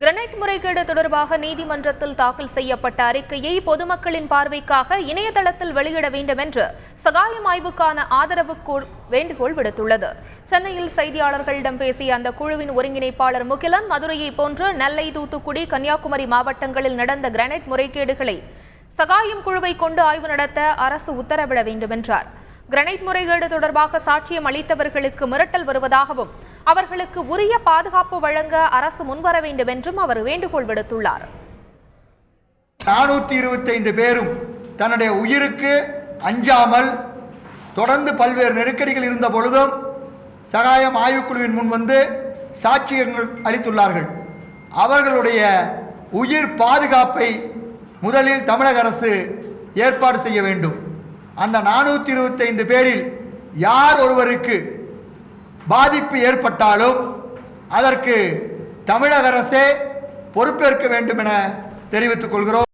Granite முறைகேடு தொடர்பாக நீதிமன்றத்தில் தாக்கல் செய்யப்பட்ட அறிக்கையை பொதுமக்களின் பார்வைக்காக இணையதளத்தில் வெளியிட வேண்டும் என்று சகாயம் ஆய்வுக்கான ஆதரவு வேண்டுகோள் விடுத்துள்ளது. சென்னையில் செய்தியாளர்களிடம் பேசிய அந்த குழுவின் ஒருங்கிணைப்பாளர் முகிலன், மதுரையை போன்று நெல்லை, தூத்துக்குடி, கன்னியாகுமரி மாவட்டங்களில் நடந்த கிரனைட் முறைகேடுகளை சகாயம் குழுவை கொண்டு ஆய்வு நடத்த அரசு உத்தரவிட வேண்டும் என்றார். கிரனைட் முறைகேடு தொடர்பாக சாட்சியம் அளித்தவர்களுக்கு மிரட்டல் வருவதாகவும் அவர்களுக்கு உரிய பாதுகாப்பு வழங்க அரசு முன்வர வேண்டும் என்றும் அவர் வேண்டுகோள் விடுத்துள்ளார். 425 பேரும் தன்னுடைய உயிருக்கு அஞ்சாமல் தொடர்ந்து பல்வேறு நெருக்கடிகள் இருந்த பொழுதும் சகாயம் ஆய்வுக்குழுவின் முன் வந்து சாட்சியங்கள் அளித்துள்ளார்கள். அவர்களுடைய உயிர் பாதுகாப்பை முதலில் தமிழக அரசு ஏற்பாடு செய்ய வேண்டும். அந்த 425 பேரில் யார் ஒருவருக்கு பாதிப்பு ஏற்பட்டாலும் அதற்கு தமிழக அரசே பொறுப்பேற்க வேண்டும் என தெரிவித்துக் கொள்கிறோம்.